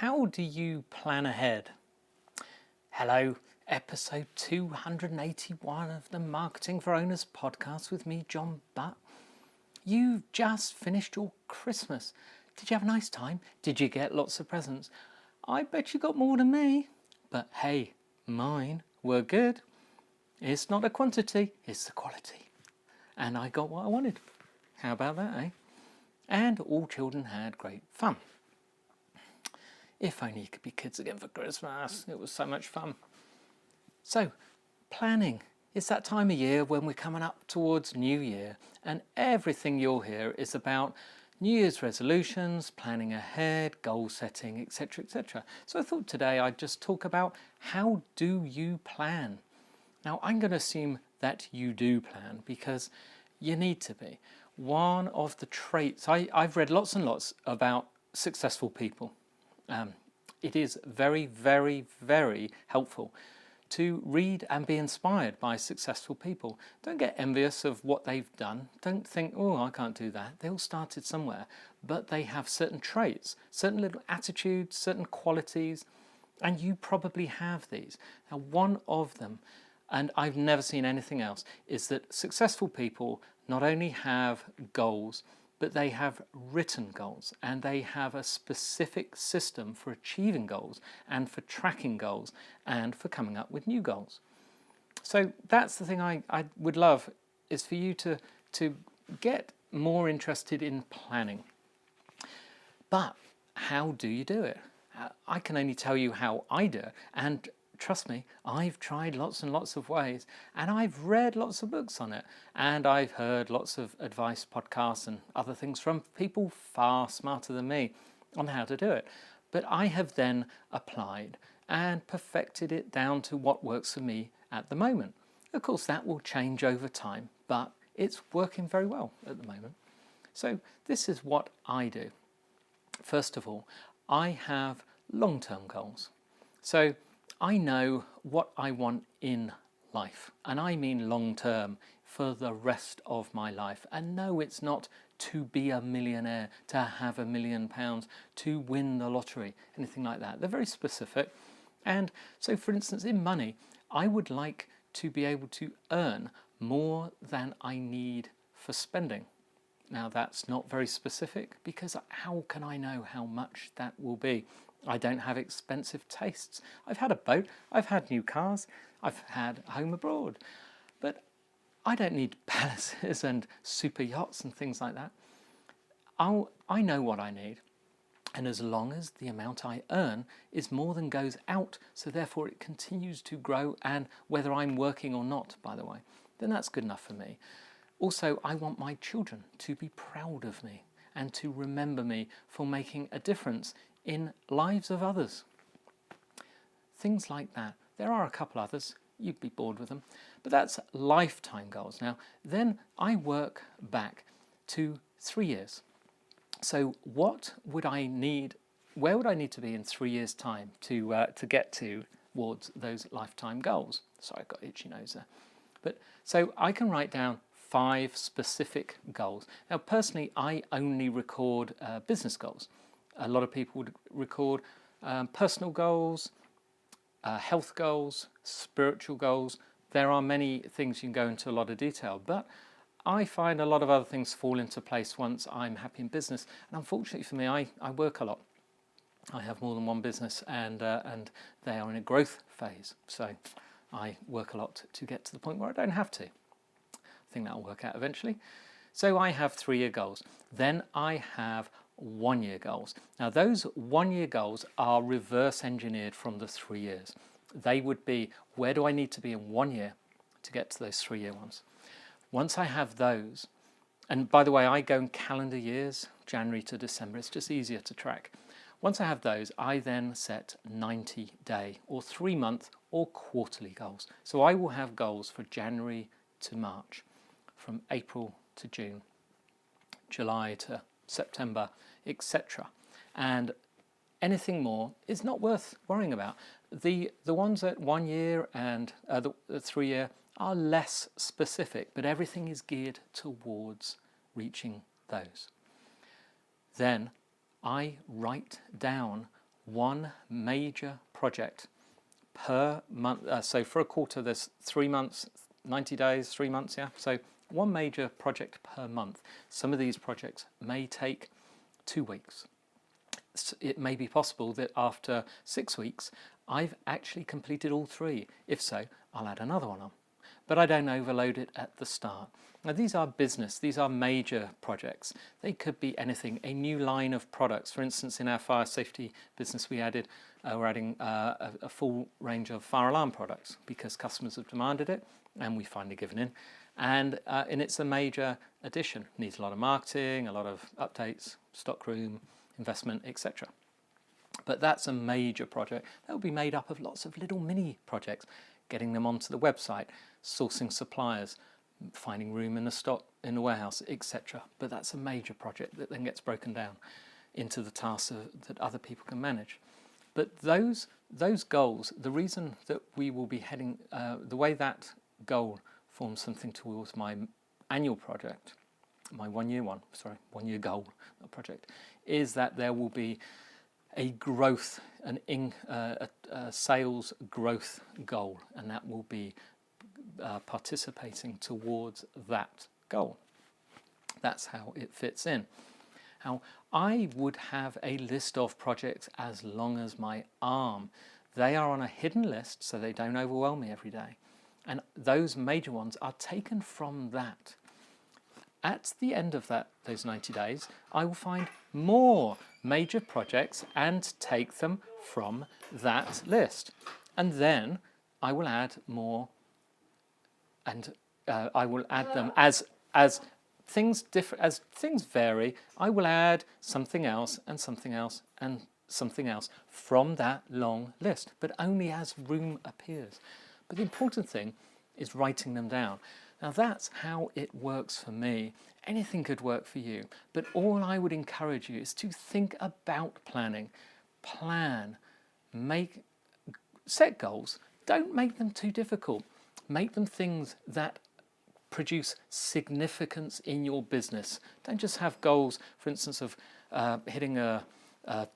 How do you plan ahead? Hello, episode 281 of the Marketing for Owners podcast with me, John Butt. You've just finished your Christmas. Did you have a nice time? Did you get lots of presents? I bet you got more than me. But hey, mine were good. It's not the quantity, it's the quality. And I got what I wanted. How about that, eh? And all children had great fun. If only you could be kids again for Christmas. It was so much fun. So, planning. It's that time of year when we're coming up towards New Year, and everything you'll hear is about New Year's resolutions, planning ahead, goal setting, etc., etc. So I thought today I'd just talk about how do you plan. Now, I'm going to assume that you do plan because you need to be. One of the traits, I've read lots and lots about successful people. It is very, very, very helpful to read and be inspired by successful people. Don't get envious of what they've done. Don't think, oh, I can't do that. They all started somewhere, but they have certain traits, certain little attitudes, certain qualities, and you probably have these. Now, one of them, and I've never seen anything else, is that successful people not only have goals, but they have written goals and they have a specific system for achieving goals and for tracking goals and for coming up with new goals. So that's the thing I would love, is for you to get more interested in planning. But how do you do it? I can only tell you how I do it, and trust me, I've tried lots and lots of ways, and I've read lots of books on it, and I've heard lots of advice podcasts and other things from people far smarter than me on how to do it. But I have then applied and perfected it down to what works for me at the moment. Of course, that will change over time, but it's working very well at the moment. So this is what I do. First of all, I have long-term goals. So I know what I want in life, and I mean long term, for the rest of my life. And no, it's not to be a millionaire, to have £1 million, to win the lottery, anything like that. They're very specific. And so, for instance, in money, I would like to be able to earn more than I need for spending. Now, that's not very specific, because how can I know how much that will be? I don't have expensive tastes. I've had a boat, I've had new cars, I've had a home abroad, but I don't need palaces and super yachts and things like that. I know what I need, and as long as the amount I earn is more than goes out, so therefore it continues to grow, and whether I'm working or not, by the way, then that's good enough for me. Also, I want my children to be proud of me and to remember me for making a difference in lives of others. Things like that. There are a couple others, you'd be bored with them, but that's lifetime goals. Now, then I work back to 3 years. So what would I need, where would I need to be in 3 years' time to get towards those lifetime goals? Sorry, I've got itchy nose there. But so I can write down 5 specific goals. Now, personally, I only record business goals. A lot of people would record personal goals, health goals, spiritual goals. There are many things you can go into a lot of detail, but I find a lot of other things fall into place once I'm happy in business. And unfortunately for me, I work a lot. I have more than one business, and they are in a growth phase. So I work a lot to get to the point where I don't have to. I think that'll work out eventually. So I have 3-year goals. Then I have 1-year goals. Now, those 1-year goals are reverse engineered from the 3 years. They would be, where do I need to be in 1 year to get to those 3-year ones? Once I have those, and by the way, I go in calendar years, January to December, it's just easier to track. Once I have those, I then set 90-day or 3-month or quarterly goals. So I will have goals for January to March, from April to June, July to September, etc. And anything more is not worth worrying about. The ones at 1 year and the 3 year are less specific, but everything is geared towards reaching those. Then I write down one major project per month. So for a quarter, there's 3 months, 90 days, 3 months, yeah? So one major project per month. Some of these projects may take 2 weeks. It may be possible that after 6 weeks, I've actually completed all 3. If so, I'll add another one on. But I don't overload it at the start. Now, these are business, these are major projects. They could be anything, a new line of products. For instance, in our fire safety business, we're adding a full range of fire alarm products because customers have demanded it and we've finally given in. And it's a major addition. Needs a lot of marketing, a lot of updates, stockroom, investment, etc. But that's a major project. That will be made up of lots of little mini projects, getting them onto the website, sourcing suppliers, finding room in the stock in the warehouse, etc. But that's a major project that then gets broken down into the tasks that other people can manage. But those goals, the reason that we will be heading, the way that goal forms something towards my annual project, my 1 year goal project, is that there will be a growth, a sales growth goal, and that will be participating towards that goal. That's how it fits in. Now, I would have a list of projects as long as my arm. They are on a hidden list, so they don't overwhelm me every day. And those major ones are taken from that. At the end of those 90 days, I will find more major projects and take them from that list. And then I will add more, and I will add them as things vary. I will add something else and something else and something else from that long list, but only as room appears. But the important thing is writing them down. Now that's how it works for me. Anything could work for you, but all I would encourage you is to think about planning. Plan, set goals. Don't make them too difficult. Make them things that produce significance in your business. Don't just have goals, for instance, of hitting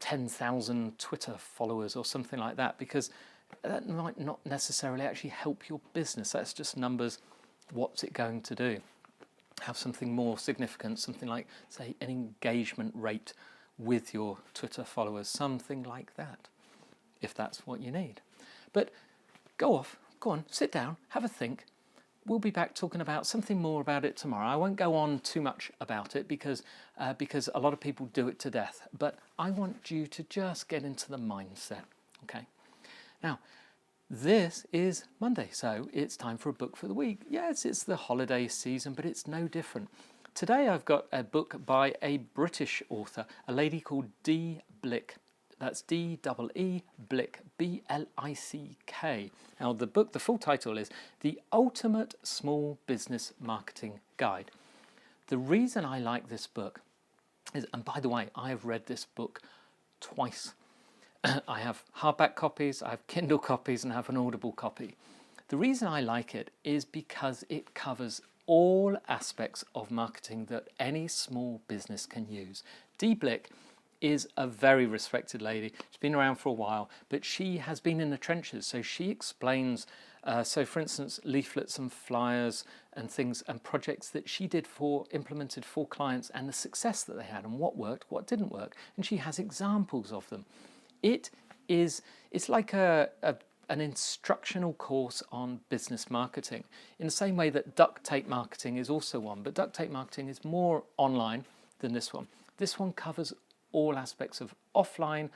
10,000 Twitter followers or something like that, because that might not necessarily actually help your business. That's just numbers. What's it going to do? Have something more significant, something like, say, an engagement rate with your Twitter followers, something like that, if that's what you need. But go on, sit down, have a think. We'll be back talking about something more about it tomorrow. I won't go on too much about it because a lot of people do it to death. But I want you to just get into the mindset, okay? Now, this is Monday, so it's time for a book for the week. Yes, it's the holiday season, but it's no different. Today I've got a book by a British author, a lady called Dee Blick. That's D-E-E Blick, B-L-I-C-K. Now the full title is The Ultimate Small Business Marketing Guide. The reason I like this book is, and by the way, I have read this book twice. I have hardback copies, I have Kindle copies, and I have an Audible copy. The reason I like it is because it covers all aspects of marketing that any small business can use. Dee Blick is a very respected lady. She's been around for a while, but she has been in the trenches. So she explains, for instance, leaflets and flyers and things and projects that she implemented for clients and the success that they had and what worked, what didn't work. And she has examples of them. It's like an instructional course on business marketing, in the same way that duct tape marketing is also one, but duct tape marketing is more online than this one. This one covers all aspects of offline.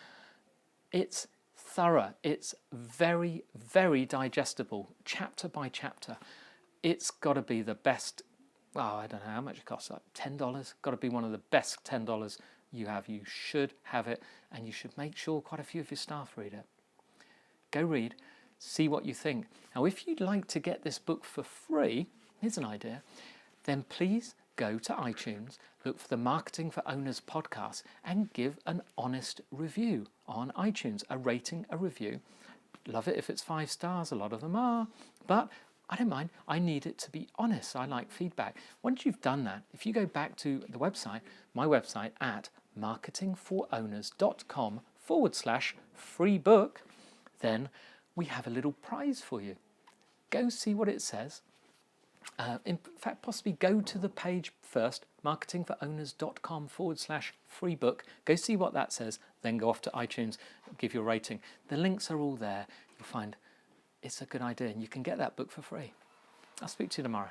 It's thorough. It's very, very digestible, chapter by chapter. It's got to be the best. Well, I don't know how much it costs, like $10. Got to be one of the best $10 you have. You should have it, and you should make sure quite a few of your staff read it. Go read, see what you think. Now, if you'd like to get this book for free, here's an idea, then please go to iTunes, look for the Marketing for Owners podcast, and give an honest review on iTunes, a rating, a review. Love it if it's 5 stars, a lot of them are, but I don't mind. I need it to be honest. I like feedback. Once you've done that, if you go back to the website, my website at marketingforowners.com free book, then we have a little prize for you. Go see what it says. In fact, possibly go to the page first, marketingforowners.com/free book. Go see what that says, then go off to iTunes, give your rating. The links are all there. You'll find it's a good idea and you can get that book for free. I'll speak to you tomorrow.